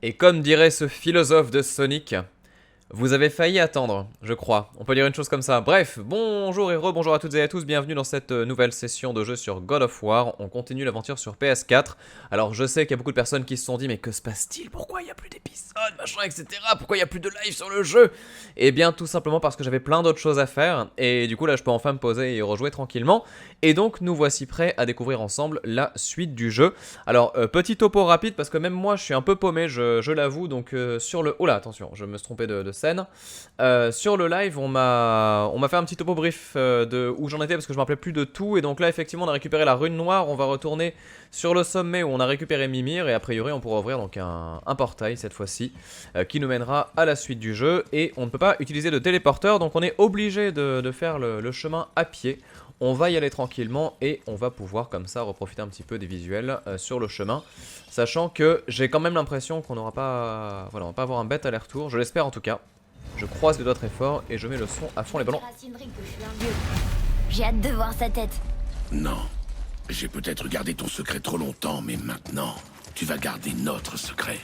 Et comme dirait ce philosophe de Sonic, vous avez failli attendre, je crois. On peut dire une chose comme ça. Bref, bonjour et bonjour à toutes et à tous, bienvenue dans cette nouvelle session de jeu sur God of War. On continue l'aventure sur PS4. Alors je sais qu'il y a beaucoup de personnes qui se sont dit, mais que se passe-t-il? Pourquoi il n'y a plus d'épisodes, machin, etc. Pourquoi il n'y a plus de live sur le jeu? Eh bien tout simplement parce que j'avais plein d'autres choses à faire. Et du coup là je peux enfin me poser et rejouer tranquillement. Et donc nous voici prêts à découvrir ensemble la suite du jeu. Alors petit topo rapide parce que même moi je suis un peu paumé, je l'avoue. Donc sur le... Oh là attention, je me suis trompé de scène. Sur le live on m'a fait un petit topo brief de où j'en étais parce que je me rappelais plus de tout. Et donc là effectivement on a récupéré la rune noire. On va retourner sur le sommet où on a récupéré Mimir. Et a priori on pourra ouvrir donc un portail cette fois-ci qui nous mènera à la suite du jeu. Et on ne peut pas utiliser de téléporteur, donc on est obligé de faire le chemin à pied. On va y aller tranquillement et on va pouvoir comme ça reprofiter un petit peu des visuels sur le chemin. Sachant que j'ai quand même l'impression qu'on n'aura pas... Voilà, on va pas avoir un bête aller-retour, je l'espère en tout cas. Je croise les doigts très fort et je mets le son à fond les ballons. J'ai hâte de voir sa tête. Non, j'ai peut-être gardé ton secret trop longtemps, mais maintenant, tu vas garder notre secret.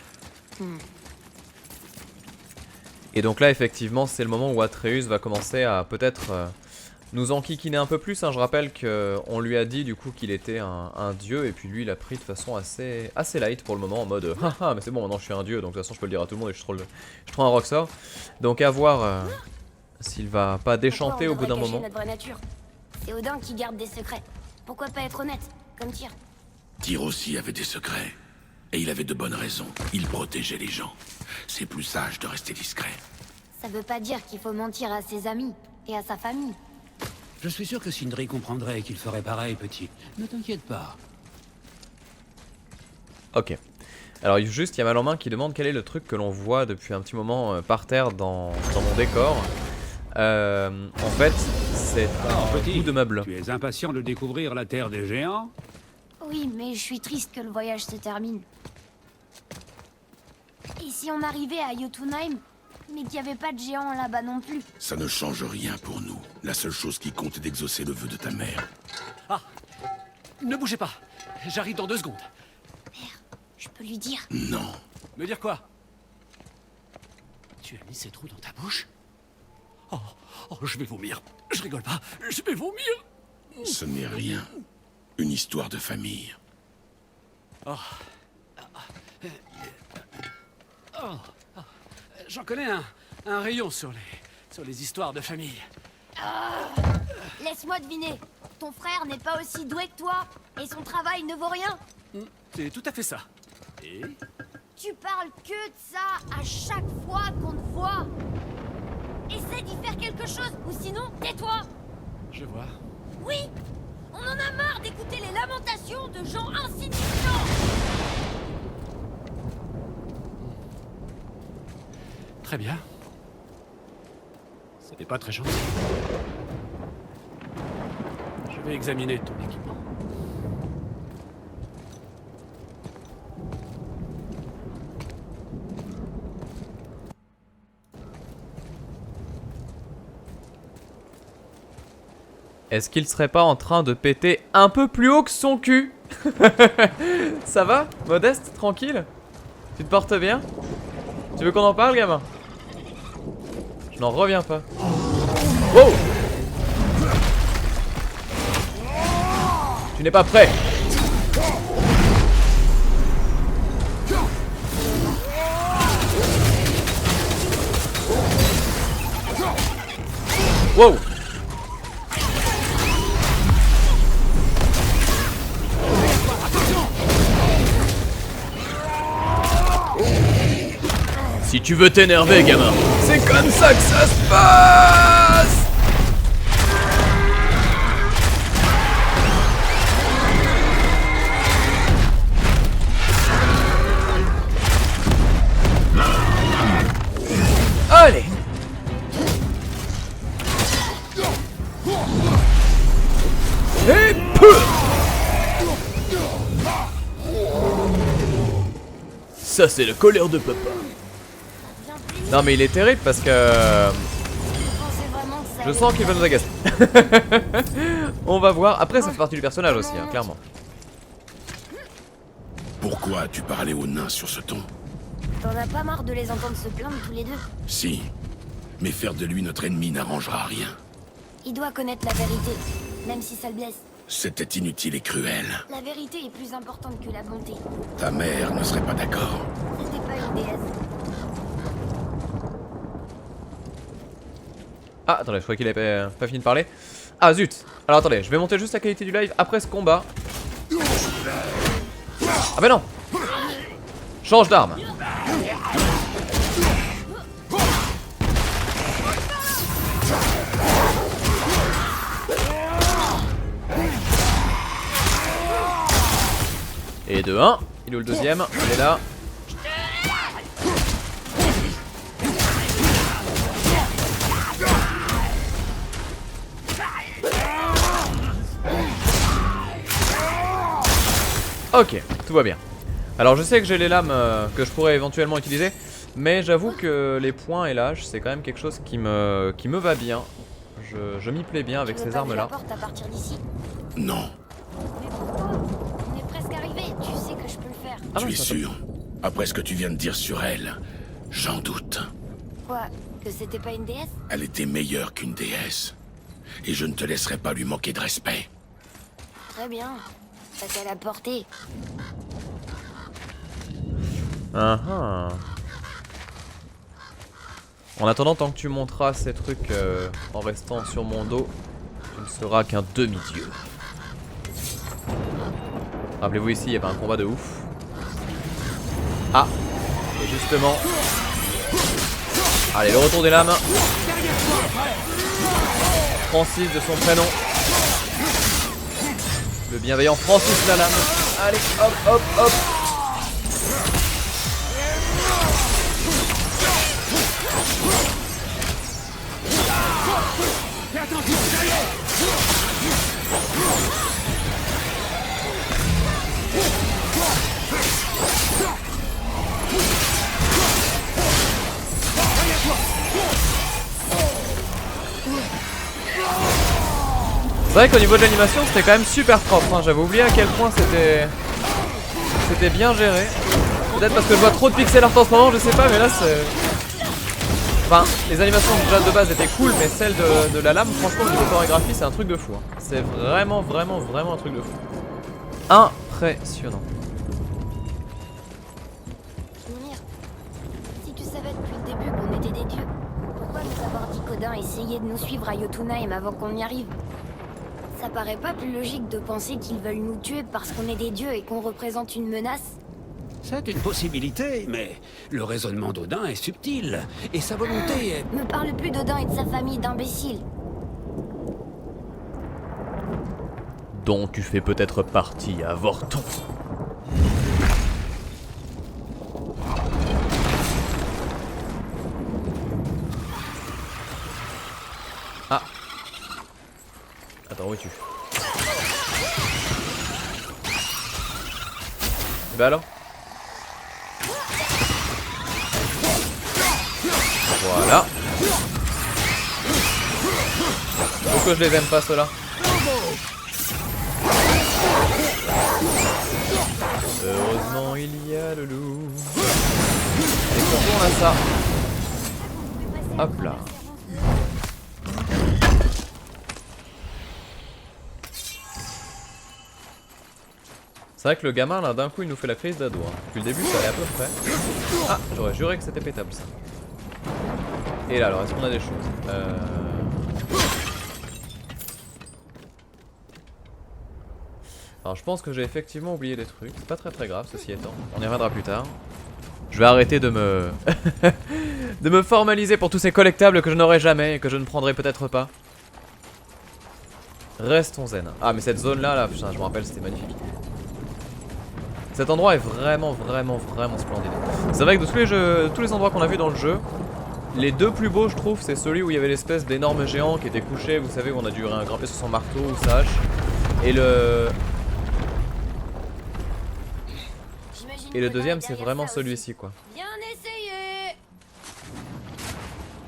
Et donc là effectivement c'est le moment où Atreus va commencer à peut-être... nous enquiquiner un peu plus, hein. Je rappelle qu'on lui a dit du coup qu'il était un dieu et puis lui il a pris de façon assez light pour le moment en mode haha mais c'est bon maintenant je suis un dieu donc de toute façon je peux le dire à tout le monde et je suis trop un rockstar. Donc à voir s'il va pas déchanter au bout d'un moment. C'est Odin qui garde des secrets. Pourquoi pas être honnête, comme Tyr? Tyr aussi avait des secrets. Et il avait de bonnes raisons. Il protégeait les gens. C'est plus sage de rester discret. Ça veut pas dire qu'il faut mentir à ses amis et à sa famille. Je suis sûr que Sindri comprendrait qu'il ferait pareil, petit. Ne t'inquiète pas. Ok. Alors juste, il y a Malmain qui demande quel est le truc que l'on voit depuis un petit moment par terre dans mon décor. En fait, c'est un bout de meuble. Tu es impatient de découvrir la terre des géants? Oui, mais je suis triste que le voyage se termine. Et si on arrivait à Jotunheim, mais qu'il n'y avait pas de géants là-bas non plus? Ça ne change rien pour nous. La seule chose qui compte est d'exaucer le vœu de ta mère. Ah! Ne bougez pas! J'arrive dans 2 secondes. Mère, je peux lui dire? Non. Me dire quoi? Tu as mis ces trous dans ta bouche? Oh, je vais vomir. Je rigole pas, je vais vomir. Ce n'est rien. Une histoire de famille. J'en connais un rayon sur les histoires de famille. Laisse-moi deviner. Ton frère n'est pas aussi doué que toi, et son travail ne vaut rien? C'est tout à fait ça. Et? Tu parles que de ça à chaque fois qu'on te voit. Essaie d'y faire quelque chose, ou sinon, tais-toi. Je vois. Oui, on en a marre d'écouter les lamentations de gens insignifiants. Très bien. C'était pas très gentil. Je vais examiner ton équipement. Est-ce qu'il serait pas en train de péter un peu plus haut que son cul? Ça va? Modeste? Tranquille? Tu te portes bien? Tu veux qu'on en parle, gamin? Je n'en reviens pas. Wow! Tu n'es pas prêt! Wow! Si tu veux t'énerver, gamin, c'est comme ça que ça se passe! Allez! Et peu! Ça, c'est la colère de papa. Non mais il est terrible parce que je sens qu'il va nous agacer. On va voir. Après ça fait partie du personnage aussi, hein, clairement. Pourquoi as-tu parlé aux nains sur ce ton? T'en as pas marre de les entendre se plaindre tous les deux? Si. Mais faire de lui notre ennemi n'arrangera rien. Il doit connaître la vérité, même si ça le blesse. C'était inutile et cruel. La vérité est plus importante que la bonté. Ta mère ne serait pas d'accord. C'était pas une déesse. Ah, attendez, je croyais qu'il avait pas fini de parler. Ah, zut. Alors, attendez, je vais monter juste la qualité du live après ce combat. Ah, bah non. Change d'arme. Et de 1. Il est où le deuxième? Il est là. Ok, tout va bien. Alors je sais que j'ai les lames que je pourrais éventuellement utiliser, mais j'avoue que les points et l'âge c'est quand même quelque chose qui me va bien. Je m'y plais bien avec Tu veux ces pas ouvrir armes là. la porte à partir d'ici? Non. Mais pourquoi? On est presque arrivé, tu sais que je peux le faire. Ah Tu ouais, es ça- sûr? Après ce que tu viens de dire sur elle, j'en doute. Quoi? Que c'était pas une déesse? Elle était meilleure qu'une déesse. Et je ne te laisserai pas lui manquer de respect. Très bien. T'as qu'à la porter. Ah ah. En attendant, tant que tu monteras ces trucs en restant sur mon dos, tu ne seras qu'un demi-dieu. Rappelez-vous ici, il y avait un combat de ouf. Ah, et justement... Allez, le retour des lames. Francis de son prénom. Le bienveillant Francis la lame. Allez, hop, hop, hop. C'est vrai qu'au niveau de l'animation c'était quand même super propre, hein. J'avais oublié à quel point c'était bien géré. Peut-être parce que je vois trop de pixel art en ce moment, je sais pas, mais là c'est... Enfin, les animations déjà de base étaient cool, mais celle de la lame, franchement au niveau chorégraphie c'est un truc de fou, hein. C'est vraiment un truc de fou. Impressionnant. Mimir, si tu savais depuis le début qu'on était des dieux, pourquoi nous avoir dit qu'Odin essayait de nous suivre à Jotunheim avant qu'on y arrive? Ça paraît pas plus logique de penser qu'ils veulent nous tuer parce qu'on est des dieux et qu'on représente une menace? C'est une possibilité, mais le raisonnement d'Odin est subtil, et sa volonté est... Me parle plus d'Odin et de sa famille d'imbéciles. Dont tu fais peut-être partie à Vorton. Ah. Attends, où es-tu? Et bah alors? Voilà. Pourquoi je les aime pas ceux-là? Heureusement il y a le loup. Et qu'on tourne à ça. Hop là. C'est vrai que le gamin là d'un coup il nous fait la crise d'ado, hein. Depuis le début ça allait à peu près. Ah, j'aurais juré que c'était pétable ça. Et là alors est-ce qu'on a des choses Alors je pense que j'ai effectivement oublié des trucs. C'est pas très grave ceci étant. On y reviendra plus tard. Je vais arrêter de me de me formaliser pour tous ces collectables que je n'aurai jamais et que je ne prendrai peut-être pas. Restons zen. Ah mais cette zone là, putain je me rappelle c'était magnifique. Cet endroit est vraiment splendide. C'est vrai que de tous les endroits qu'on a vus dans le jeu, les deux plus beaux je trouve c'est celui où il y avait l'espèce d'énorme géant qui était couché, vous savez où on a dû grimper sur son marteau ou sa hache. Et le deuxième c'est vraiment celui-ci quoi. Bien essayé.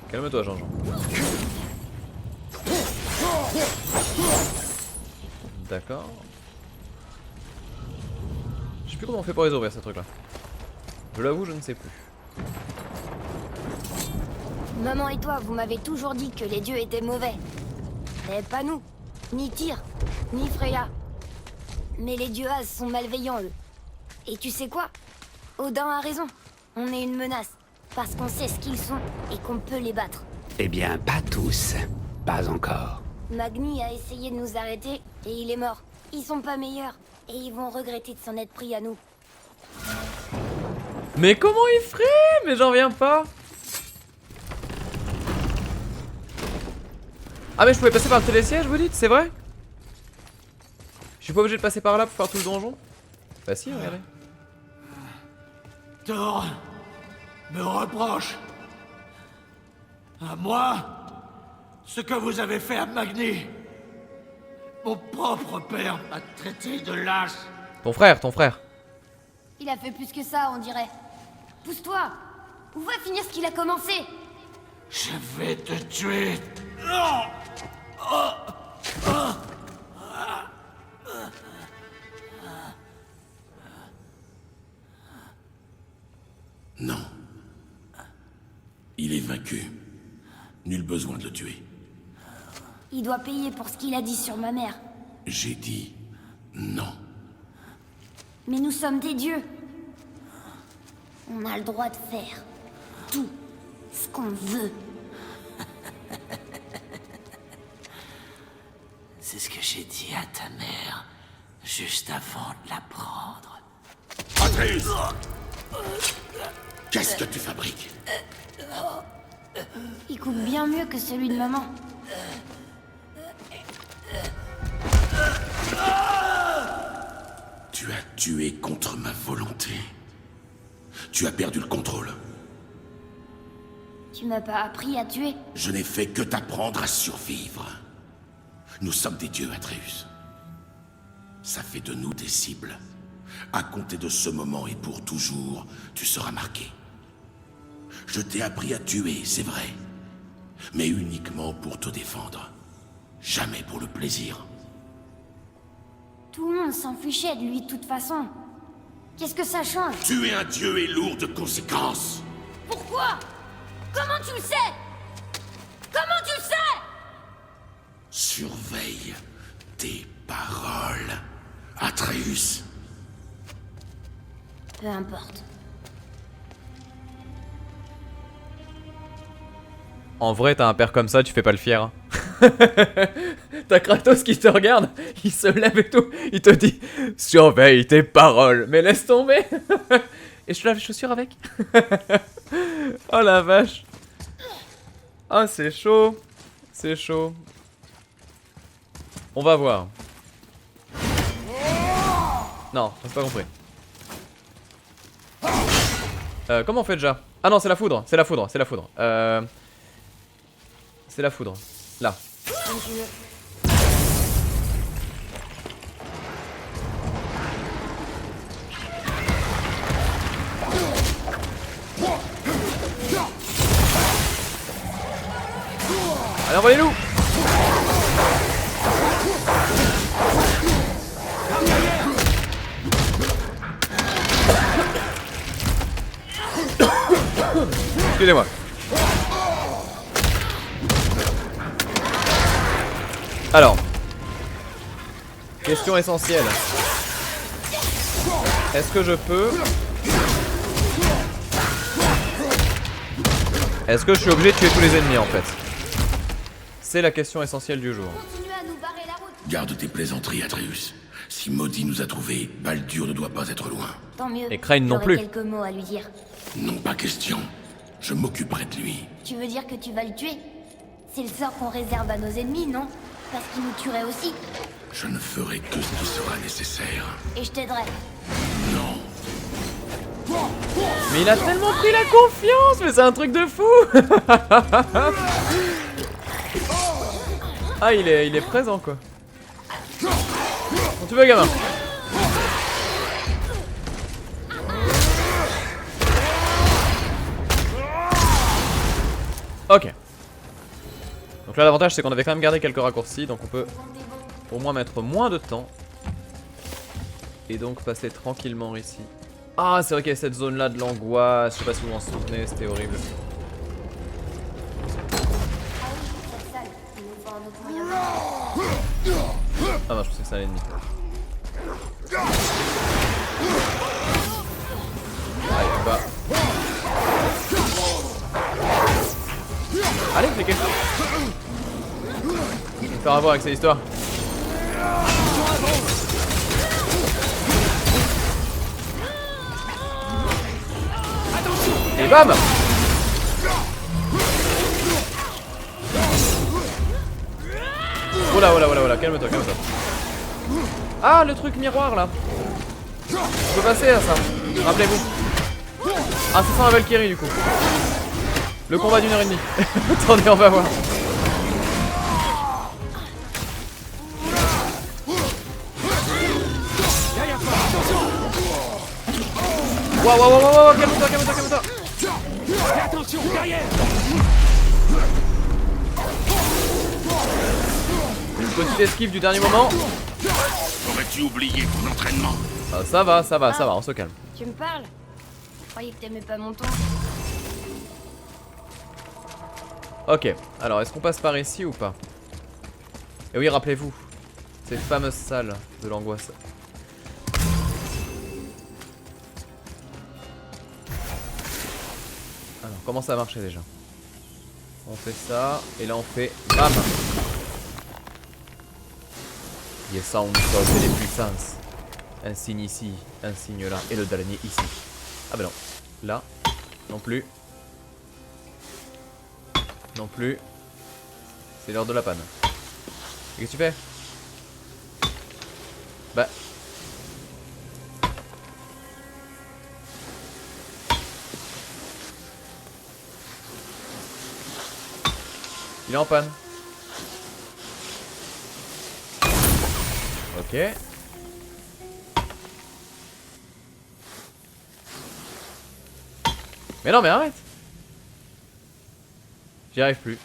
Calme-toi Jean-Jean. D'accord. Je sais plus comment on fait pour les ouvrir ces trucs là. Je l'avoue je ne sais plus. Maman et toi, vous m'avez toujours dit que les dieux étaient mauvais. Mais pas nous. Ni Tyr, ni Freya. Mais les dieux As sont malveillants, eux. Et tu sais quoi? Odin a raison. On est une menace. Parce qu'on sait ce qu'ils sont et qu'on peut les battre. Eh bien, pas tous. Pas encore. Magni a essayé de nous arrêter et il est mort. Ils sont pas meilleurs. Et ils vont regretter de s'en être pris à nous. Mais comment il ferait? Mais j'en reviens pas. Ah mais je pouvais passer par le télésiège, vous dites? C'est vrai? Je suis pas obligé de passer par là pour faire tout le donjon? Bah si, regardez. Thor me reproche à moi ce que vous avez fait à Magni. Mon propre père m'a traité de lâche. Ton frère, ton frère. Il a fait plus que ça, on dirait. Pousse-toi. On va finir ce qu'il a commencé. Je vais te tuer. Non. Non. Il est vaincu. Nul besoin de le tuer. Il doit payer pour ce qu'il a dit sur ma mère. J'ai dit non. Mais nous sommes des dieux. On a le droit de faire tout ce qu'on veut. C'est ce que j'ai dit à ta mère juste avant de la prendre. Atreus! Qu'est-ce que tu fabriques? Il coupe bien mieux que celui de maman. Tu as tué contre ma volonté. Tu as perdu le contrôle. Tu m'as pas appris à tuer. Je n'ai fait que t'apprendre à survivre. Nous sommes des dieux, Atreus. Ça fait de nous des cibles. À compter de ce moment et pour toujours, tu seras marqué. Je t'ai appris à tuer, c'est vrai. Mais uniquement pour te défendre. Jamais pour le plaisir. Tout le monde s'en fichait de lui de toute façon. Qu'est-ce que ça change? Tuer un dieu est lourd de conséquences. Pourquoi? Comment tu le sais? Comment tu le sais? Surveille tes paroles, Atreus. Peu importe. En vrai, t'as un père comme ça, tu fais pas le fier. Hein. T'as Kratos qui te regarde, il se lève et tout, il te dit surveille tes paroles, mais laisse tomber. Et je te lave les chaussures avec. Oh la vache. Ah c'est chaud. C'est chaud. On va voir. Non, j'ai pas compris. Comment on fait déjà? Ah non, c'est la foudre, c'est la foudre, c'est la foudre. C'est la foudre. Là. Comme tu veux. Allez, envoyez-nous! Excusez-moi. Alors, question essentielle. Est-ce que je peux... Est-ce que je suis obligé de tuer tous les ennemis en fait? C'est la question essentielle du jour. Continue à nous barrer la route. Garde tes plaisanteries, Atreus. Si Maudit nous a trouvés, Baldur ne doit pas être loin. Tant mieux. Et Crane non J'aurai plus. quelques mots à lui dire. Non, pas question. Je m'occuperai de lui. Tu veux dire que tu vas le tuer? C'est le sort qu'on réserve à nos ennemis, non? Parce qu'ils nous tueraient aussi. Je ne ferai que ce qui sera nécessaire. Et je t'aiderai. Non. Mais il a tellement pris la confiance, mais c'est un truc de fou. Ah, il est présent quoi. Quand tu veux, gamin. Ok. Donc là l'avantage c'est qu'on avait quand même gardé quelques raccourcis, donc on peut au moins mettre moins de temps. Et donc passer tranquillement ici. Ah c'est vrai qu'il y a cette zone là de l'angoisse, je sais pas si vous vous en souvenez, c'était horrible. rien vu. Ah non, je pensais que c'était un ennemi. Allez, on va. Allez, fais quelque chose. Je vais me faire avoir avec cette histoire. Et bam! Oh là, calme-toi, calme-toi. Ah, le truc miroir là. Je peux passer à ça. Rappelez-vous. Ah, c'est sans la Valkyrie du coup. Le combat d'1h30. Attendez, on va voir. Waouh, calme-toi, calme-toi, calme-toi. Attention, derrière! Une petite esquive du dernier moment. Aurais-tu oublié ton entraînement? Ah, ça va, on se calme. Tu me parles? Je croyais que t'aimais pas mon ton. Ok, alors est-ce qu'on passe par ici ou pas? Et oui, rappelez-vous, ces fameuses salles de l'angoisse. Alors, comment ça a marché déjà? On fait ça, et là on fait BAM! Les sounds sont les puissances. Un signe ici, un signe là, et le dernier ici. Ah bah non, là, non plus. Non plus. C'est l'heure de la panne. Qu'est-ce que tu fais? Bah. Il est en panne. Ok. Mais non, mais arrête. J'y arrive plus.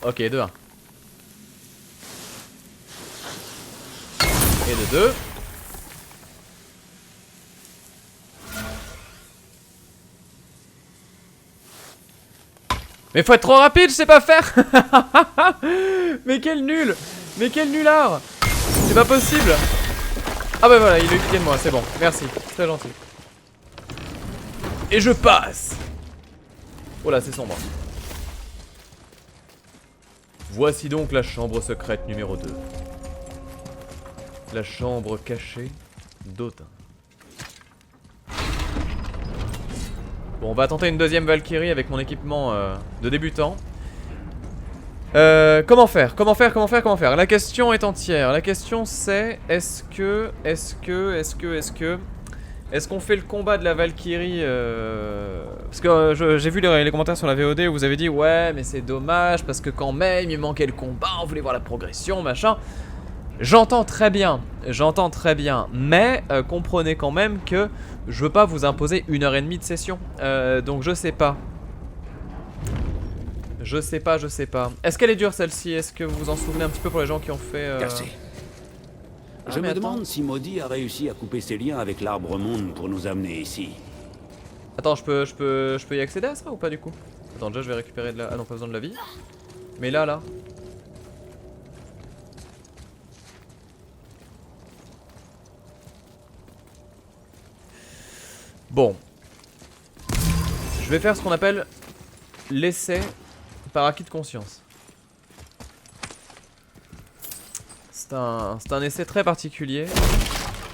Ok, 2-1. Et de 2. Mais faut être trop rapide, je sais pas faire. Mais quel nul. Mais quel nulard. C'est pas possible. Ah bah voilà, il a eu piqué de moi, c'est bon, merci, très gentil. Et je passe. Oh là, c'est sombre. Voici donc la chambre secrète numéro 2. La chambre cachée d'Odin. Bon, on va tenter une deuxième Valkyrie avec mon équipement de débutant. Comment faire? La question est entière. La question c'est est-ce qu'on fait le combat de la Valkyrie parce que j'ai vu les commentaires sur la VOD où vous avez dit ouais mais c'est dommage parce que quand même il manquait le combat, on voulait voir la progression, machin. J'entends très bien, mais comprenez quand même que je veux pas vous imposer 1h30 de session, donc je sais pas. Je sais pas. Est-ce qu'elle est dure celle-ci? Est-ce que vous vous en souvenez un petit peu pour les gens qui ont fait Cassé. Je me demande si Maudit a réussi à couper ses liens avec l'arbre monde pour nous amener ici. Attends, je peux y accéder à ça ou pas du coup? Attends, déjà je vais récupérer de la... Ah non, pas besoin de la vie. Mais là. Bon. Je vais faire ce qu'on appelle l'essai par acquis de conscience. C'est un essai très particulier.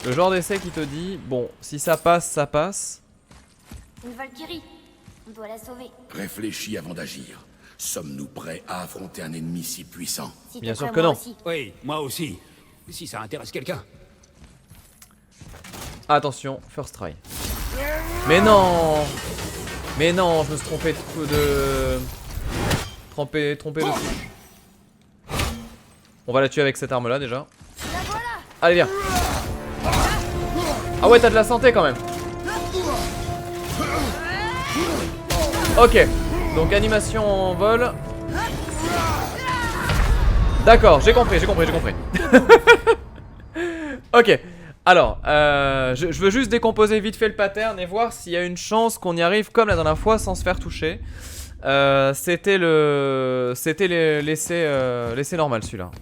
Le genre d'essai qui te dit, bon, si ça passe, ça passe. Une Valkyrie. On doit la sauver. Réfléchis avant d'agir. Sommes-nous prêts à affronter un ennemi si puissant? Si Bien t'es sûr prêt, que moi non. aussi. Oui, moi aussi. Si ça intéresse quelqu'un. Attention, first try. Mais non, je me suis trompé de... Trompé de touche. On va la tuer avec cette arme là déjà. Allez viens. Ah ouais, t'as de la santé quand même. Ok, donc animation en vol. D'accord, j'ai compris. Ok, Alors, je veux juste décomposer vite fait le pattern et voir s'il y a une chance qu'on y arrive comme la dernière fois sans se faire toucher. C'était l'essai normal celui-là.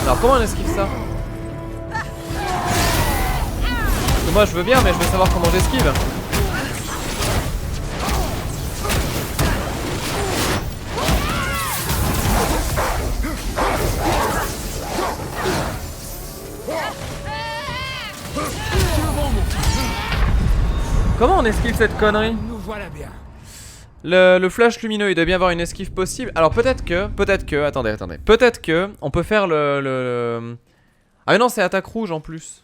Alors comment on esquive ça? Parce que moi je veux bien mais je veux savoir comment j'esquive. Comment on esquive cette connerie? Nous voilà bien. Le flash lumineux, il doit bien avoir une esquive possible. Alors peut-être que, attendez. Peut-être que on peut faire Ah mais non, c'est attaque rouge en plus.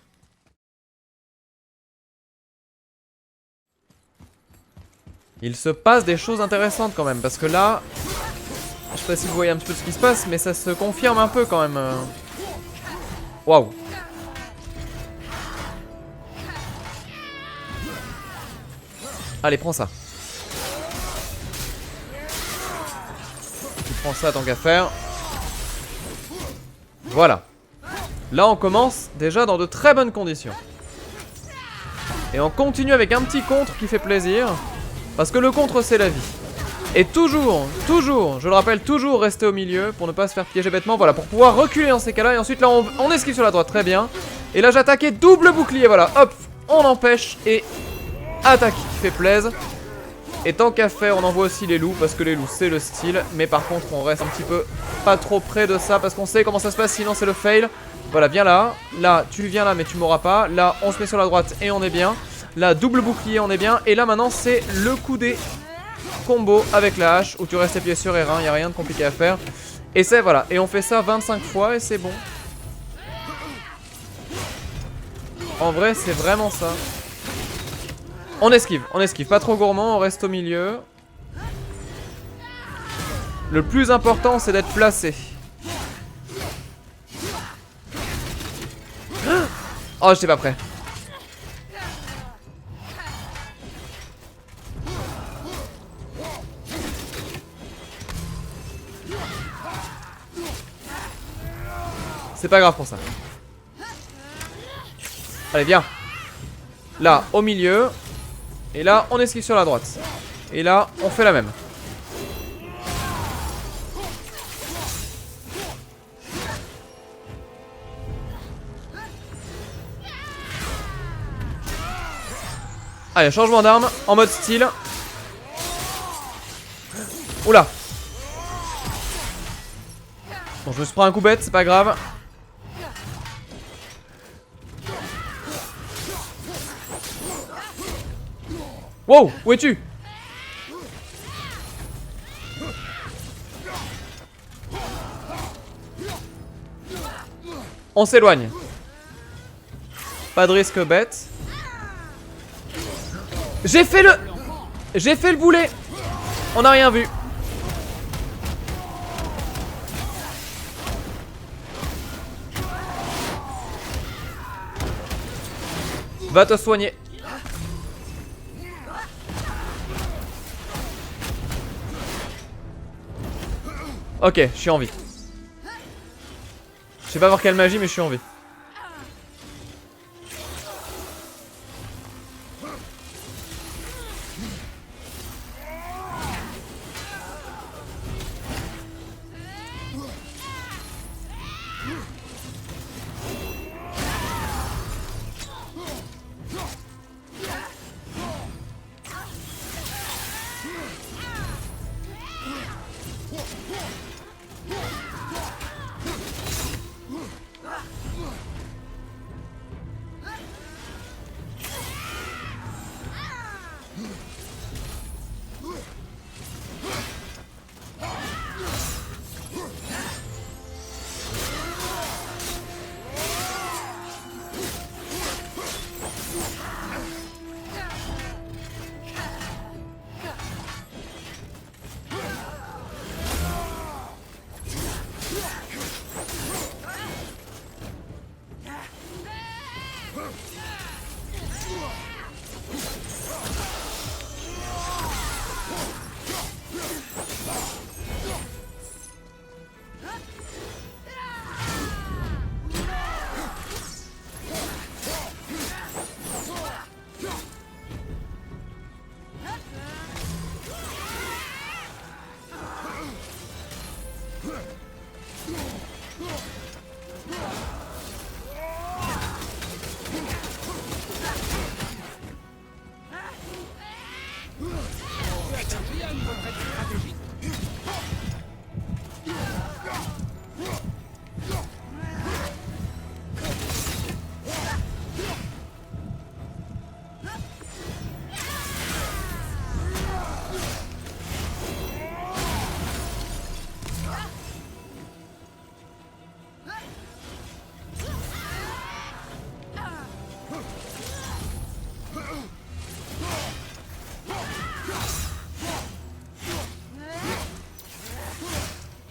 Il se passe des choses intéressantes quand même, parce que là, je sais pas si vous voyez un petit peu ce qui se passe, mais ça se confirme un peu quand même. Waouh. Allez, prends ça. Tu prends ça tant qu'à faire. Voilà. Là, on commence déjà dans de très bonnes conditions. Et on continue avec un petit contre qui fait plaisir. Parce que le contre, c'est la vie. Et toujours, je le rappelle, toujours rester au milieu pour ne pas se faire piéger bêtement. Voilà, pour pouvoir reculer dans ces cas-là. Et ensuite, là, on esquive sur la droite, très bien. Et là, j'attaquais double bouclier, voilà. Hop, on empêche et attaque qui fait plaisir. Et tant qu'à faire, on envoie aussi les loups, parce que les loups, c'est le style. Mais par contre, on reste un petit peu pas trop près de ça, parce qu'on sait comment ça se passe, sinon c'est le fail. Voilà, viens là. Là, tu viens là, mais tu m'auras pas. Là, on se met sur la droite et on est bien. Là, double bouclier, on est bien. Et là, maintenant, c'est le coup des combos avec la hache, où tu restes appuyé sur R1, il n'y a rien de compliqué à faire. Et c'est, voilà, et on fait ça 25 fois et c'est bon. En vrai, c'est vraiment ça. On esquive, pas trop gourmand, on reste au milieu. Le plus important, c'est d'être placé. Oh, j'étais pas prêt. C'est pas grave pour ça. Allez, viens. Là, au milieu. Et là, on esquive sur la droite. Et là, on fait la même. Allez, changement d'arme en mode style. Oula. Bon, je me suis pris un coup bête, c'est pas grave. Wow, où es-tu? On s'éloigne. Pas de risque bête. J'ai fait le boulet. On n'a rien vu. Va te soigner. Ok, je suis en vie. Je sais pas voir quelle magie, mais je suis en vie.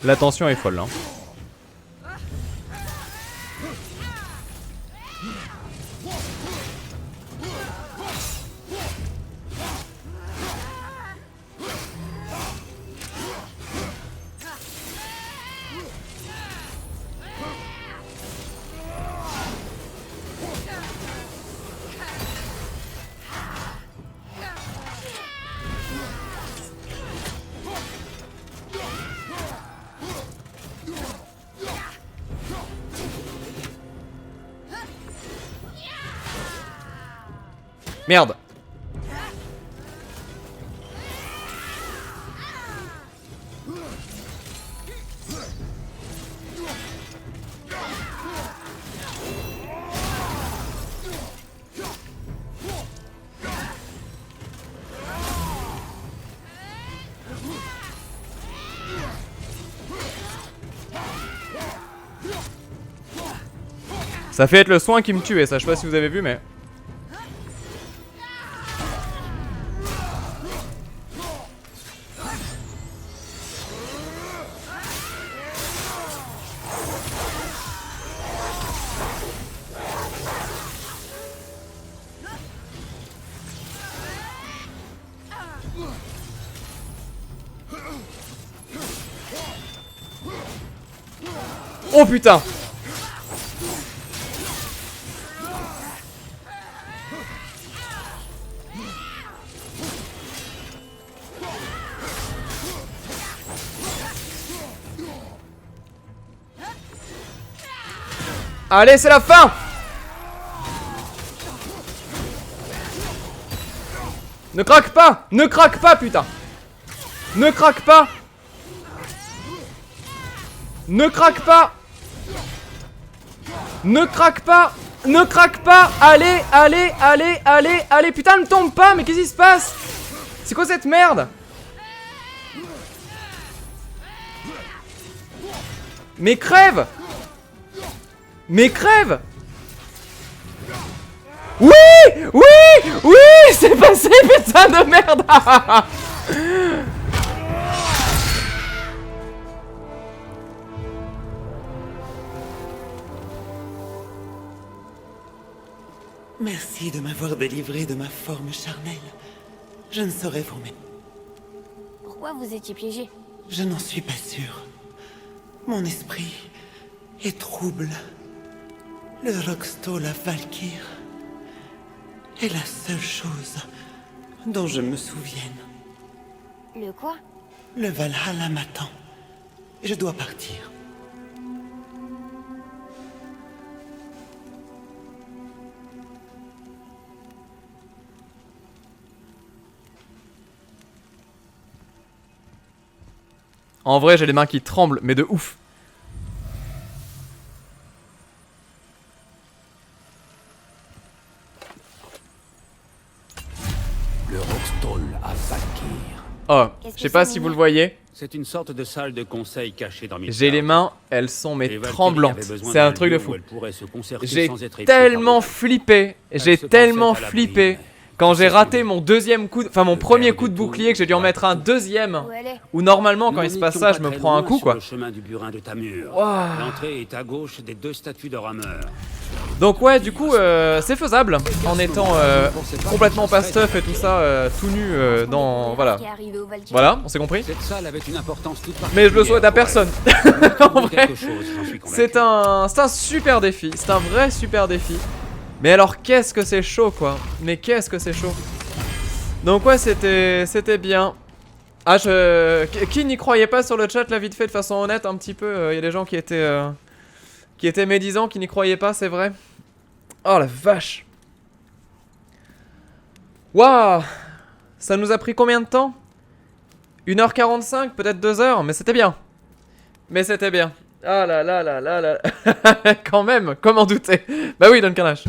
La tension est folle, hein. Merde. Ça fait être le soin qui me tuait, ça je sais pas si vous avez vu mais... Oh putain! Allez, c'est la fin! Ne craque pas! Ne craque pas, putain! Ne craque pas! Ne craque pas! Ne craque pas! Ne craque pas! Allez, allez, allez, allez, allez! Putain, ne tombe pas! Mais qu'est-ce qui se passe? C'est quoi cette merde? Mais crève! Mais crève! Oui! Oui! Oui! C'est passé, putain de merde! Merci de m'avoir délivré de ma forme charnelle. Je ne saurais vous mettre. Pourquoi vous étiez piégé? Je n'en suis pas sûr. Mon esprit est trouble. Le Roxto, la Valkyr, est la seule chose dont je me souvienne. Le quoi? Le Valhalla m'attend. Je dois partir. En vrai, j'ai les mains qui tremblent, mais de ouf. Le Roxtol à Valkyr. Oh, Qu'est-ce je sais que pas ça si veut vous le dire? voyez. C'est une sorte de salle de conseil cachée dans Midgard. J'ai les mains, elles sont mais Les Valkyries tremblantes. avaient besoin C'est un d'un truc de lieu fou. où elles pourraient se concerter J'ai sans être épiées tellement par flippé. J'ai Elles se tellement pensaient à l'abri, flippé. mais Quand j'ai c'est raté fini. mon deuxième coup, enfin mon Le premier père coup de de tout, bouclier, que j'ai dû en mettre un Valkyr. deuxième. Où elle est? Où normalement quand Nous il se passe n'étions ça, pas je me très prends un loin coup sur quoi. le chemin du burin de Tamur. Ouah. L'entrée est à gauche des 2 statues de rameurs. Donc ouais, du coup, c'est faisable en étant complètement pas stuff et tout ça, tout nu dans... Voilà. Qui est arrivé au Valkyrie. Voilà, on s'est compris. Cette salle avait une importance toute Mais je le souhaite à particulière personne. pour elle. En vrai. Quelque chose, j'en suis convaincu. C'est un super défi, c'est un vrai super défi. Mais alors qu'est-ce que c'est chaud quoi. Mais qu'est-ce que c'est chaud. Donc ouais, c'était bien. Ah, qui n'y croyait pas sur le chat là vite fait de façon honnête un petit peu. Il y a des gens qui étaient médisants, qui n'y croyaient pas, c'est vrai. Oh la vache. Waouh. Ça nous a pris combien de temps? 1h45, peut-être 2h, mais c'était bien. Mais c'était bien. Ah là là là là là. Quand même, comment douter? Bah oui, Duncan H.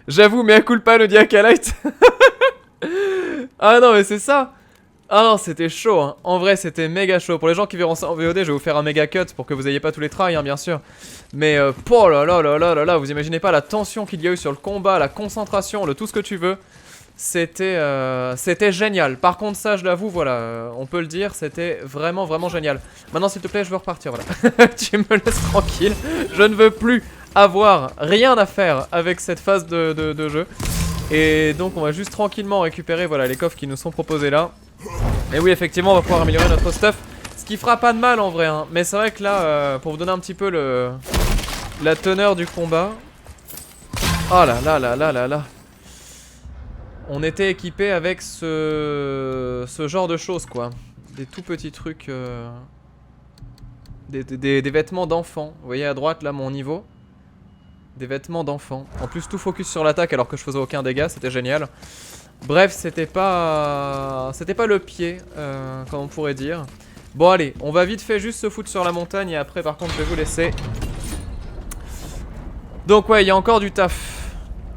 J'avoue, mais à culpa le Diakalite. Ah non, mais c'est ça. Ah non, c'était chaud, hein. En vrai, c'était méga chaud. Pour les gens qui verront ça en VOD, je vais vous faire un méga cut pour que vous ayez pas tous les trails, hein, bien sûr. Mais, oh là là là là là là, vous imaginez pas la tension qu'il y a eu sur le combat, la concentration, le tout ce que tu veux. C'était génial. Par contre, ça, je l'avoue, voilà, on peut le dire, c'était vraiment, vraiment génial. Maintenant, s'il te plaît, je veux repartir, voilà. Tu me laisses tranquille. Je ne veux plus avoir rien à faire avec cette phase de jeu. Et donc, on va juste tranquillement récupérer, voilà, les coffres qui nous sont proposés là. Et oui, effectivement, on va pouvoir améliorer notre stuff. Ce qui fera pas de mal, en vrai, hein. Mais c'est vrai que là, pour vous donner un petit peu la teneur du combat... Oh là là là là là là. On était équipé avec ce genre de choses, quoi. Des tout petits trucs... Des vêtements d'enfant. Vous voyez à droite, là, mon niveau. Des vêtements d'enfant. En plus, tout focus sur l'attaque alors que je faisais aucun dégât. C'était génial. Bref, c'était pas le pied, comme on pourrait dire. Bon, allez, on va vite fait juste se foutre sur la montagne. Et après, par contre, je vais vous laisser. Donc, ouais, il y a encore du taf.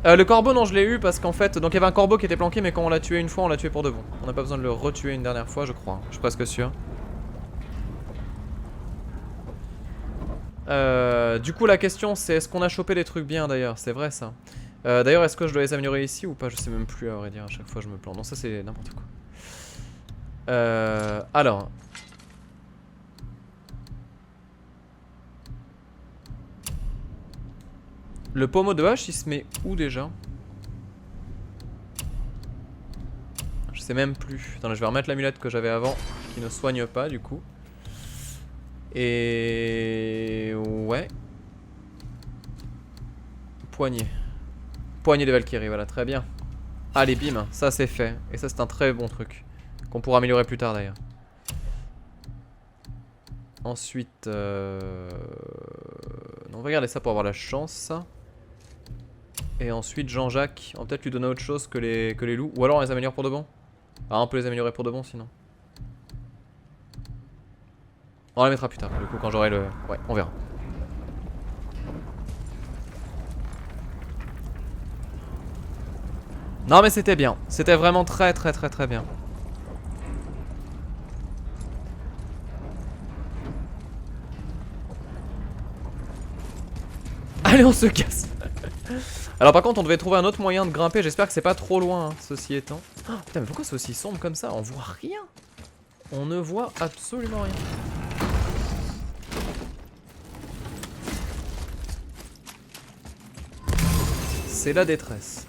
Le corbeau, non, je l'ai eu parce qu'en fait, donc il y avait un corbeau qui était planqué, mais quand on l'a tué une fois, on l'a tué pour de bon. On n'a pas besoin de le retuer une dernière fois, je crois. Je suis presque sûr. Du coup, la question, c'est est-ce qu'on a chopé des trucs bien d'ailleurs? C'est vrai ça. D'ailleurs, est-ce que je dois les améliorer ici ou pas? Je sais même plus, à vrai dire. À chaque fois, je me plante. Non, ça, c'est n'importe quoi. Alors. Le pommeau de hache, il se met où déjà? Je sais même plus. Attends, je vais remettre l'amulette que j'avais avant, qui ne soigne pas du coup. Et... ouais. Poignée. Poignée de Valkyrie, voilà, très bien. Allez, bim, ça c'est fait. Et ça c'est un très bon truc. Qu'on pourra améliorer plus tard d'ailleurs. Ensuite... non, on va regarder ça pour avoir la chance. Et ensuite Jean-Jacques, on va peut-être lui donner autre chose que les loups. Ou alors on les améliore pour de bon. Ah, on peut les améliorer pour de bon sinon. On la mettra plus tard, du coup quand j'aurai le... ouais, on verra. Non mais c'était bien, c'était vraiment très très très très bien. Allez, on se casse. Alors par contre on devait trouver un autre moyen de grimper. J'espère que c'est pas trop loin, hein, ceci étant. Oh, putain, mais pourquoi c'est aussi sombre comme ça? On voit rien. On ne voit absolument rien. C'est la détresse.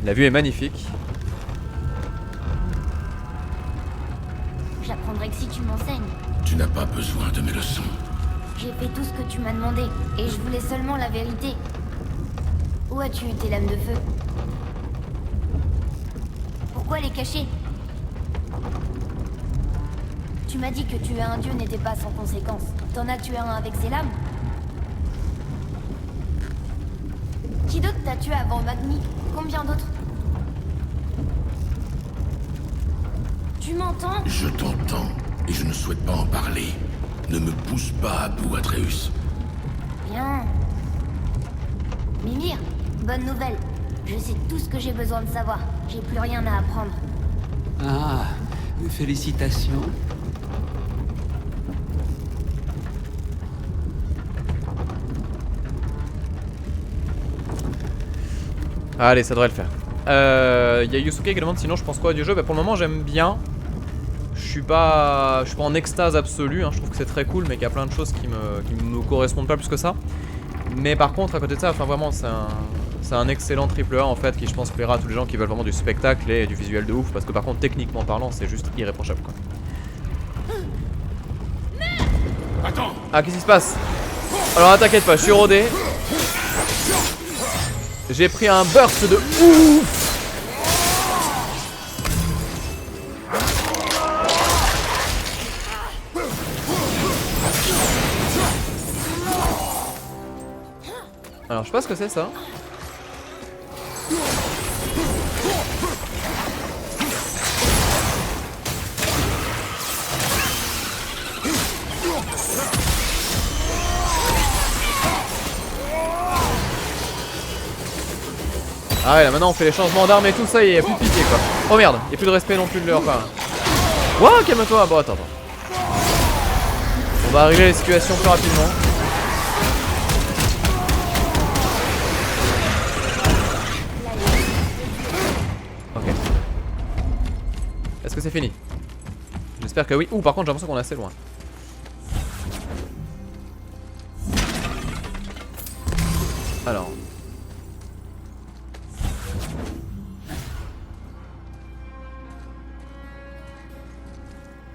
La vue est magnifique. J'apprendrai que si tu m'enseignes. Tu n'as pas besoin de mes leçons. J'ai fait tout ce que tu m'as demandé, et je voulais seulement la vérité. Où as-tu eu tes lames de feu? Pourquoi les cacher? Tu m'as dit que tuer un dieu n'était pas sans conséquence. T'en as tué un avec ses lames? Qui d'autre t'a tué avant Magni? Combien d'autres? Tu m'entends? Je t'entends, et je ne souhaite pas en parler. Ne me pousse pas à bout, Atreus. Bien. Mimir, bonne nouvelle. Je sais tout ce que j'ai besoin de savoir. J'ai plus rien à apprendre. Ah, félicitations. Allez, ça devrait le faire. Y a Yusuke qui demande sinon je pense quoi du jeu. Bah pour le moment j'aime bien. Je suis pas en extase absolue, hein. Je trouve que c'est très cool, mais qu'il y a plein de choses qui me correspondent pas plus que ça. Mais par contre à côté de ça, enfin vraiment c'est un excellent triple A en fait, qui je pense plaira à tous les gens qui veulent vraiment du spectacle et du visuel de ouf. Parce que par contre techniquement parlant c'est juste irréprochable quoi. Attends. Ah, qu'est-ce qui se passe? Alors t'inquiète pas, je suis rodé. J'ai pris un burst de ouf. Alors je sais pas ce que c'est ça. Ah ouais, là maintenant on fait les changements d'armes et tout ça, il y a plus de pitié quoi. Oh merde, il y a plus de respect non plus de leur part. Wow, calme-toi. Bon, attends. On va régler les situations plus rapidement. Ok. Est-ce que c'est fini? J'espère que oui. Ouh, par contre, j'ai l'impression qu'on est assez loin. Alors.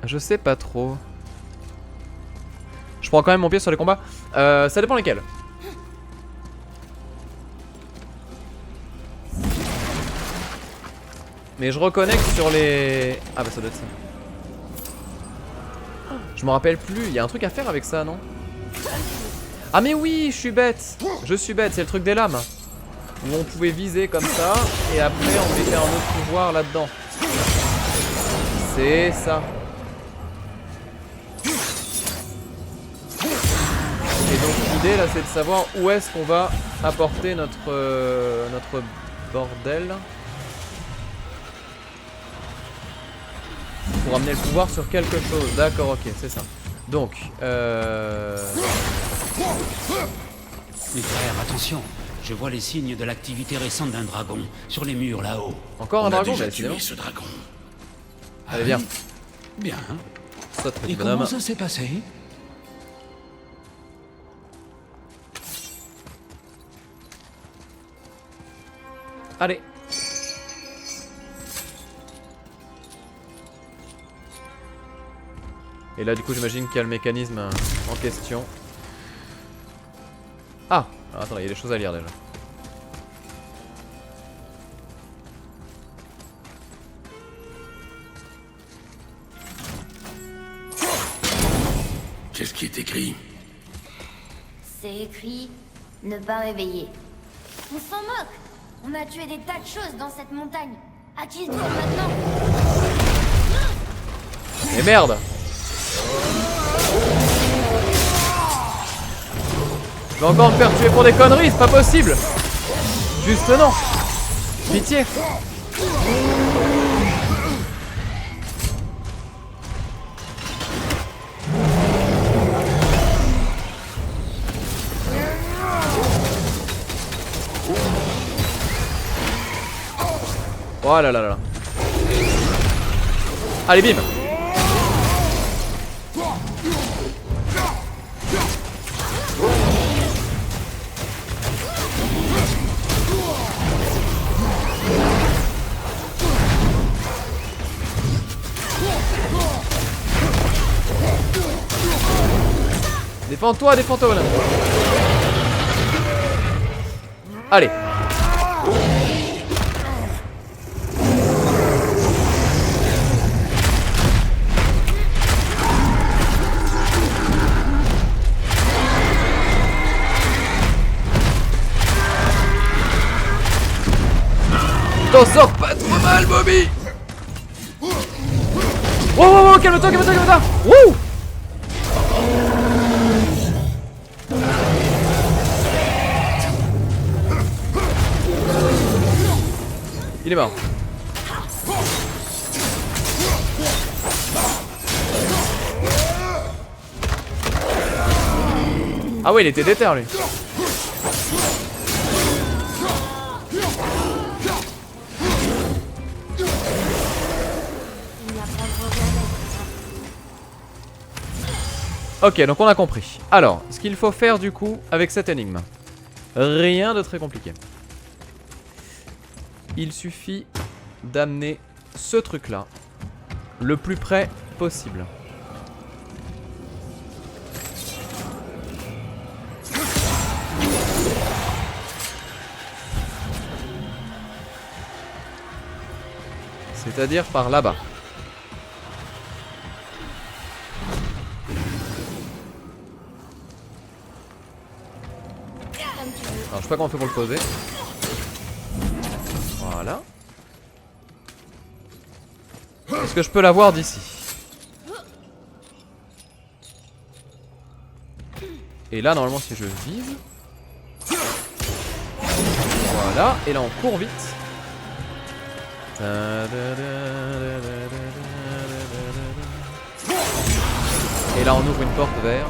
Je sais pas trop. Je prends quand même mon pied sur les combats. Ça dépend lesquels. Mais je reconnais que sur les... Ah bah ça doit être ça. Je me rappelle plus, il y a un truc à faire avec ça, non? Ah mais oui, je suis bête. Je suis bête, c'est le truc des lames. Où on pouvait viser comme ça, et après on mettait un autre pouvoir là-dedans. C'est ça. Et donc l'idée là c'est de savoir où est-ce qu'on va apporter notre bordel. Pour amener le pouvoir sur quelque chose. D'accord, ok, c'est ça. Donc, Mes frères, attention. Je vois les signes de l'activité récente d'un dragon sur les murs là-haut. encore un On a dragon, déjà bah, tué décidément. ce dragon. Allez, viens. Bien. Saute, petit Et bonhomme. comment ça s'est passé? Allez. Et là, du coup, j'imagine qu'il y a le mécanisme en question. Ah! Alors, attends, il y a des choses à lire déjà. Qu'est-ce qui est écrit? C'est écrit ne pas réveiller. On s'en moque. On a tué des tas de choses dans cette montagne. À qui se tourne maintenant? Et merde! Je vais encore me faire tuer pour des conneries, c'est pas possible! Juste non! Pitié! Oh là là là. Allez, bim! Défends-toi, défends-toi, bonhomme. Allez. T'en sors pas trop mal, Bobby. Wow, wow, wow, calme-toi, calme-toi, calme-toi. Wouh. Il est mort. Ah ouais, il était déter lui. Ok, donc on a compris. Alors, ce qu'il faut faire du coup avec cette énigme. Rien de très compliqué. Il suffit d'amener ce truc là le plus près possible. C'est-à-dire par là-bas. Alors je sais pas comment on fait pour le poser. Voilà. Est-ce que je peux l'avoir d'ici? Et là normalement si je vise... Voilà, et là on court vite. Et là on ouvre une porte vers...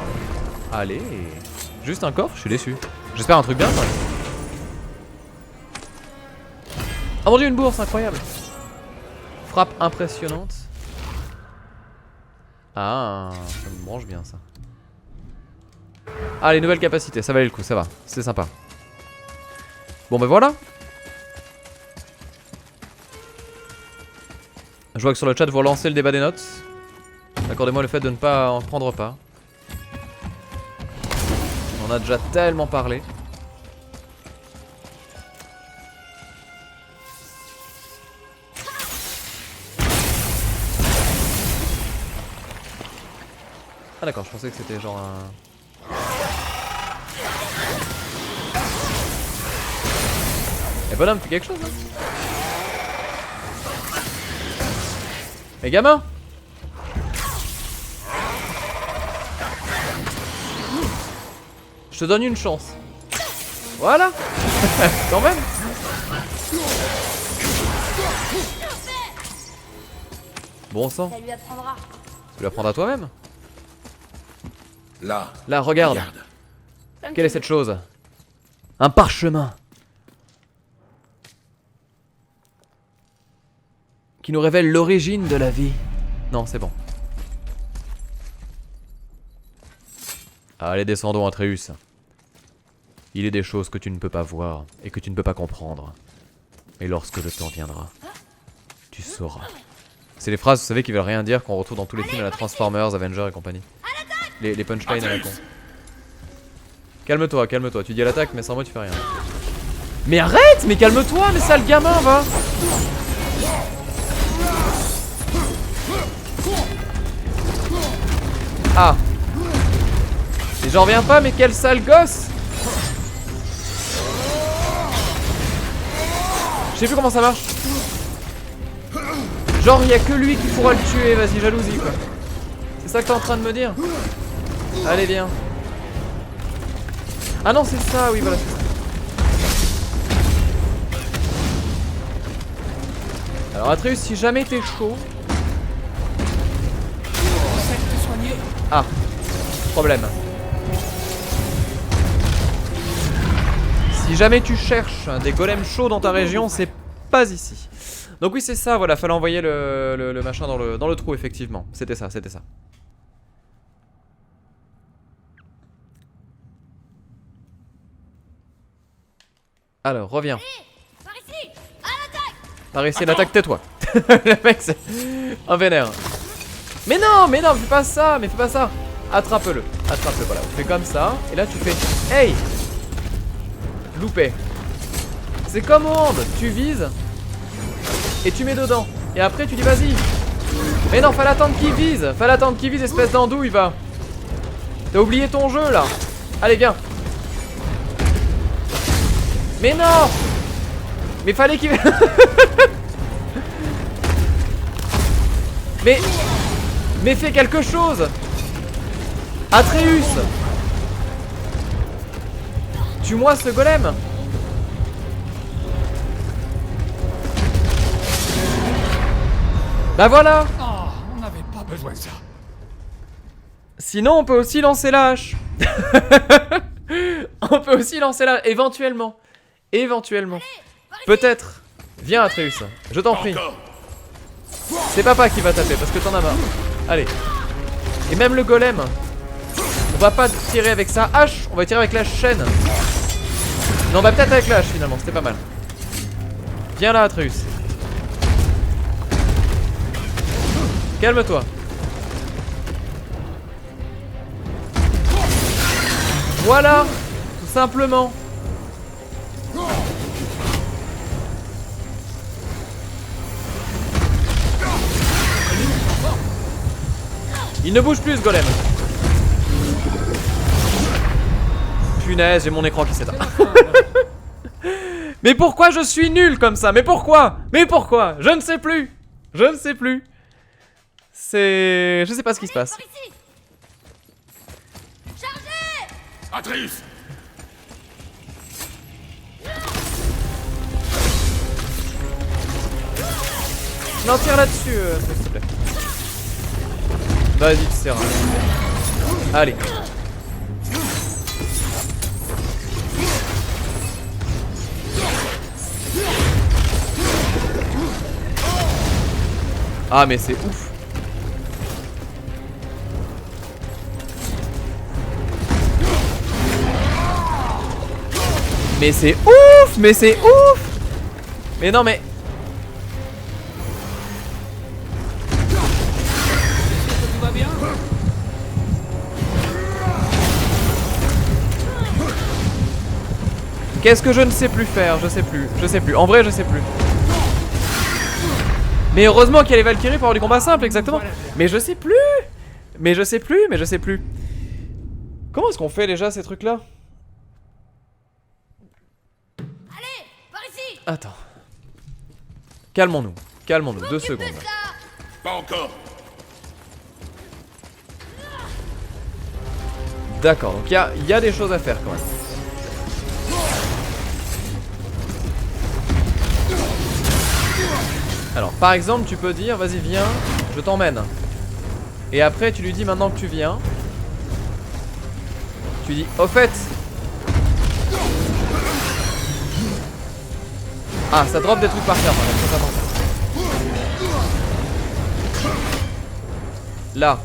Allez. Juste un coffre, je suis déçu. J'espère un truc bien. Ouais. Oh mon dieu, une bourse, incroyable. Frappe impressionnante. Ah, ça me branche bien ça. Ah, les nouvelles capacités, ça valait le coup, ça va. C'est sympa. Bon ben voilà. Je vois que sur le chat vous relancez le débat des notes. Accordez-moi le fait de ne pas en prendre part. On en a déjà tellement parlé. Ah d'accord, je pensais que c'était genre un... Eh bonhomme, fais quelque chose hein. Mais gamin! Je te donne une chance. Voilà. Quand même. Bon sang. Ça lui apprendra. Tu l'apprends à toi-même. Là. Là, regarde. Quelle est cette chose? Un parchemin. Qui nous révèle l'origine de la vie. Non, c'est bon. Allez, descendons, Atreus. Il est des choses que tu ne peux pas voir et que tu ne peux pas comprendre. Et lorsque le temps viendra, tu sauras. C'est les phrases, vous savez, qui veulent rien dire, qu'on retrouve dans tous les films à la Transformers, Avengers et compagnie. Les punchlines à la con. Calme-toi, calme-toi. Tu dis à l'attaque, mais sans moi, tu fais rien. Mais arrête! Mais calme-toi, mais sale gamin, va! Ah! Et j'en reviens pas, mais quel sale gosse! Je sais plus comment ça marche. Genre, il y a que lui qui pourra le tuer, vas-y, jalousie quoi. C'est ça que t'es en train de me dire? Allez, viens. Ah non, c'est ça, oui, voilà, c'est ça. Alors, Atreus, si jamais t'es chaud. Ah, problème. Si jamais tu cherches des golems chauds dans ta région, c'est pas ici. Donc oui, c'est ça, voilà, fallait envoyer le machin dans le trou, effectivement. C'était ça, c'était ça. Alors, reviens. Par ici! À l'attaque! Par ici, l'attaque, tais-toi. Le mec, c'est un vénère. Mais non, fais pas ça, mais fais pas ça. Attrape-le, attrape-le, voilà. On fait comme ça, et là tu fais, hey! Loupé. C'est comme au hand, tu vises et tu mets dedans. Et après tu dis vas-y. Mais non, fallait attendre qu'il vise, espèce d'andouille, va. T'as oublié ton jeu là. Allez, viens. Mais non. Mais fallait qu'il... Mais fais quelque chose. Atreus. Tue-moi ce golem. Bah voilà. Oh, on n'avait pas besoin de ça. Sinon on peut aussi lancer la hache. On peut aussi lancer la... Éventuellement. Éventuellement. Peut-être. Viens Atreus, je t'en prie. C'est papa qui va taper parce que t'en as marre. Allez. Et même le golem, on va pas tirer avec sa hache, on va tirer avec la chaîne. Non, bah peut-être avec la hache finalement, c'était pas mal. Viens là Atreus. Calme-toi. Voilà, tout simplement. Il ne bouge plus ce golem. Punaise, j'ai mon écran qui s'éteint. Mais pourquoi je suis nul comme ça? Mais pourquoi? Mais pourquoi? Je ne sais plus. Je ne sais plus. C'est... Je sais pas ce qui se passe. Par ici! Chargez! Atreus! Non, tire là-dessus, s'il te plaît. Vas-y, tu serres. Allez. Ah, mais c'est ouf. Mais c'est ouf. Mais c'est ouf. Mais non, mais... Tout va bien? Qu'est-ce que je ne sais plus faire? Je sais plus. Je sais plus. En vrai, je sais plus. Mais heureusement qu'il y a les Valkyries pour avoir du combat simple, exactement. Mais je sais plus. Mais je sais plus. Mais je sais plus. Comment est-ce qu'on fait déjà ces trucs-là? Allez, par ici. Attends. Calmons-nous. Calmons-nous. 2 secondes. Pas encore. D'accord. Donc il y a des choses à faire quand même. Alors, par exemple, tu peux dire, vas-y, viens, je t'emmène. Et après, tu lui dis, maintenant que tu viens, tu dis, au fait. Ah, ça drop des trucs par terre, par exemple, fais attention. Là.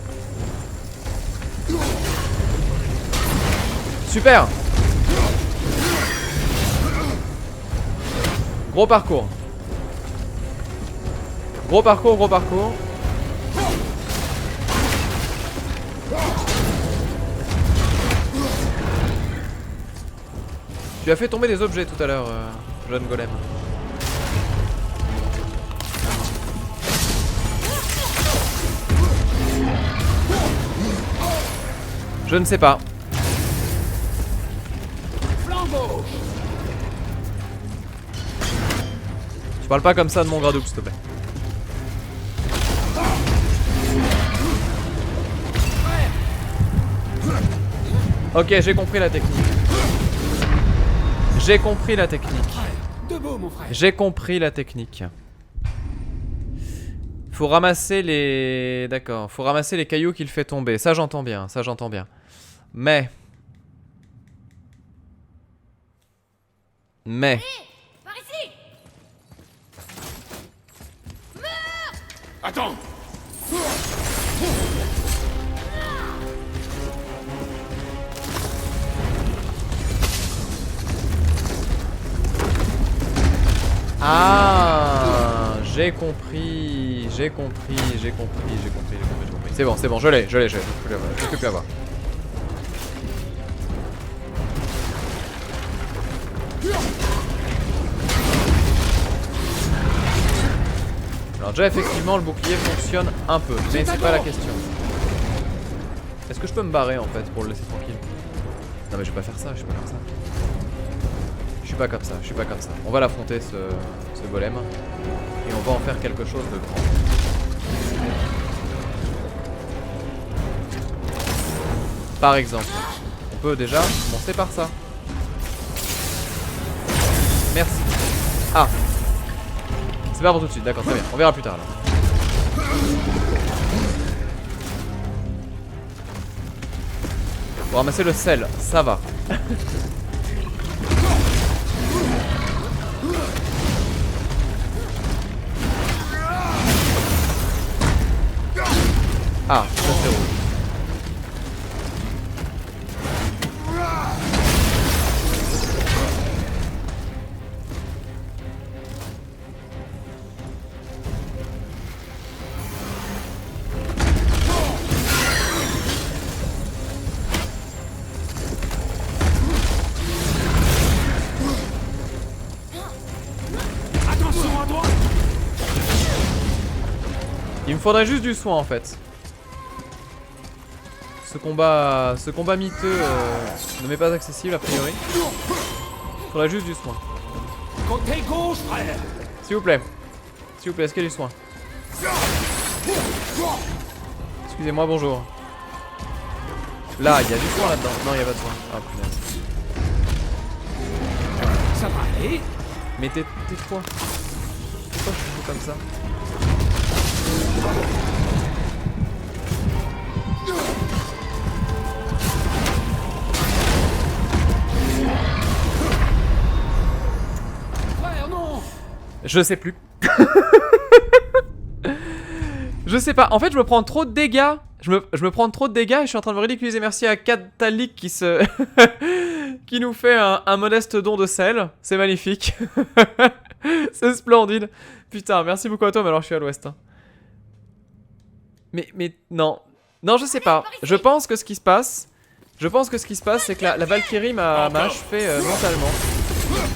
Super. Gros parcours. Gros parcours, gros parcours. Tu as fait tomber des objets tout à l'heure, jeune golem. Je ne sais pas. Tu parles pas comme ça de mon Gradoub, s'il te plaît. Ok, j'ai compris la technique. J'ai compris la technique. Debout, mon frère. J'ai compris la technique. Faut ramasser les... D'accord. Faut ramasser les cailloux qu'il fait tomber. Ça, j'entends bien. Ça, j'entends bien. Mais... Par ici. Attends. Ah, j'ai compris. J'ai compris. C'est bon, je l'ai. Je peux plus avoir. Alors déjà effectivement le bouclier fonctionne un peu, mais c'est pas la question. Est-ce que je peux me barrer en fait pour le laisser tranquille? Non mais je vais pas faire ça, je suis pas comme ça. Je suis pas comme ça. On va l'affronter ce golem. Et on va en faire quelque chose de grand. Par exemple, on peut déjà commencer par ça. Merci. Ah. C'est pas pour tout de suite, d'accord, très bien. On verra plus tard alors. Pour ramasser le sel, ça va. Ah, ça c'est rouge. Attention à droite. Il me faudrait juste du soin en fait. Ce combat miteux ne m'est pas accessible a priori. Il faudrait juste du soin. Côté gauche, frère. S'il vous plaît. S'il vous plaît, est-ce qu'il y a du soin? Excusez-moi, bonjour. Là, il y a du soin là-dedans. Non, il n'y a pas de soin. Ah punaise. Ça va aller. Mais tais-toi. Pourquoi je suis comme ça? Je sais plus. Je sais pas. En fait, je me prends trop de dégâts. Je me prends trop de dégâts et je suis en train de me ridiculiser. Merci à Catalic qui se... qui nous fait un modeste don de sel. C'est magnifique. C'est splendide. Putain, merci beaucoup à toi, mais alors je suis à l'ouest. Hein. Mais non. Non, je sais pas. Je pense que ce qui se passe... c'est que la Valkyrie m'a achevé mentalement.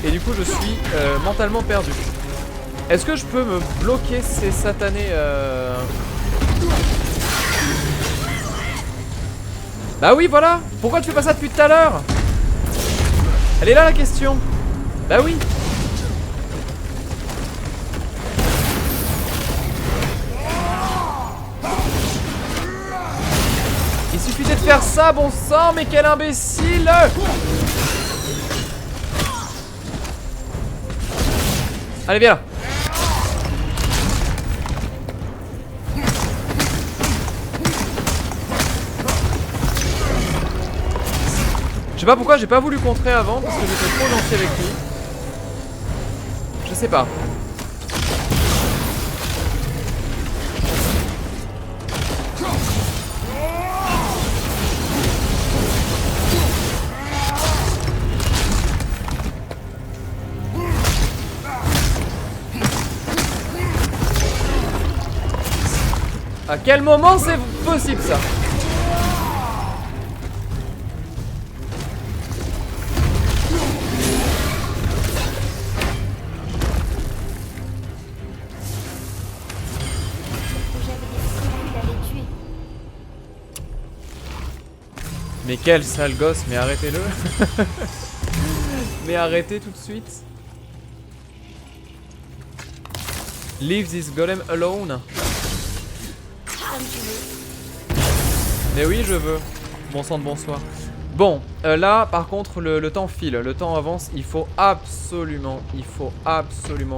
Et du coup, je suis mentalement perdu. Est-ce que je peux me bloquer ces satanés Bah oui, voilà. Pourquoi tu fais pas ça depuis tout à l'heure? Elle est là la question. Bah oui. Il suffisait de faire ça, bon sang, mais quel imbécile! Allez, viens là. Je sais pas pourquoi j'ai pas voulu contrer avant, parce que j'étais trop gentil avec lui. Je sais pas. À quel moment c'est possible ça? Mais quel sale gosse, mais arrêtez-le. Mais arrêtez tout de suite. Leave this golem alone. Mais oui, je veux. Bon sang de bonsoir. Bon, là par contre le temps file, le temps avance. Il faut absolument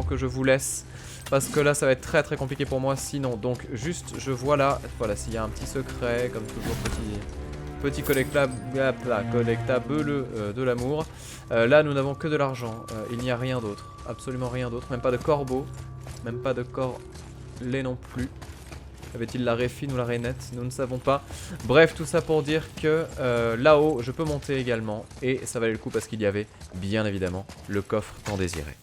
que je vous laisse. Parce que là ça va être très très compliqué pour moi sinon. Donc juste je vois là, voilà, s'il y a un petit secret, comme toujours petit collectable de l'amour. Là nous n'avons que de l'argent, il n'y a rien d'autre, absolument rien d'autre, même pas de corbeau, même pas de corbeau non plus. Avait-il la réfine ou la rainette? Nous ne savons pas. Bref, tout ça pour dire que là-haut, je peux monter également. Et ça valait le coup parce qu'il y avait, bien évidemment, le coffre tant désiré.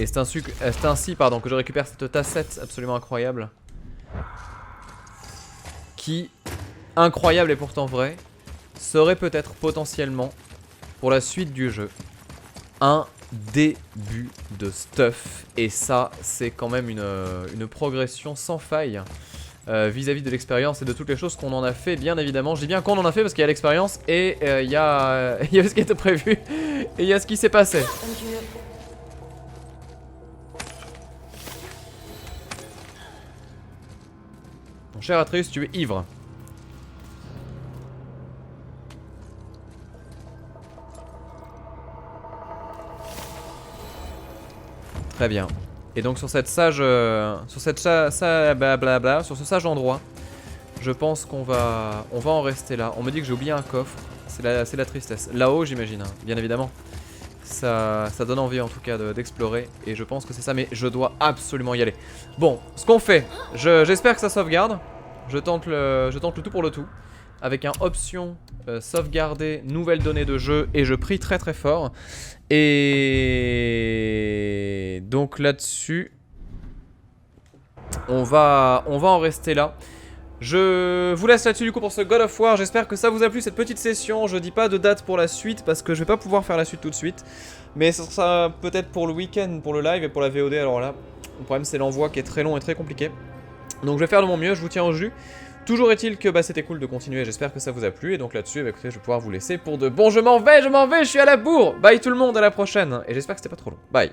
Et c'est ainsi que je récupère cette tassette absolument incroyable. Qui, incroyable et pourtant vrai, serait peut-être potentiellement, pour la suite du jeu, un début de stuff. Et ça, c'est quand même une progression sans faille vis-à-vis de l'expérience et de toutes les choses qu'on en a fait, bien évidemment. Je dis bien qu'on en a fait parce qu'il y a l'expérience et il y a ce qui était prévu et il y a ce qui s'est passé. Mon cher Atreus, tu es ivre. Très bien. Et donc sur cette sage, sur ce sage endroit, je pense qu'on va en rester là. On me dit que j'ai oublié un coffre. C'est la tristesse. Là-haut, j'imagine, hein, bien évidemment. Ça donne envie en tout cas d'explorer. Et je pense que c'est ça, mais je dois absolument y aller. Bon, ce qu'on fait, j'espère que ça sauvegarde. Je tente le tout pour le tout. Avec un option sauvegarder, nouvelle donnée de jeu. Et je prie très très fort. Et donc là-dessus, on va en rester là. Je vous laisse là-dessus du coup pour ce God of War. J'espère que ça vous a plu cette petite session. Je dis pas de date pour la suite parce que je vais pas pouvoir faire la suite tout de suite. Mais ce sera peut-être pour le week-end, pour le live et pour la VOD. Alors là, le problème c'est l'envoi qui est très long et très compliqué. Donc je vais faire de mon mieux, je vous tiens au jus. Toujours est-il que c'était cool de continuer, j'espère que ça vous a plu. Et donc là-dessus, écoutez, je vais pouvoir vous laisser pour de bon. Je m'en vais, je suis à la bourre. Bye tout le monde, à la prochaine. Et j'espère que c'était pas trop long. Bye.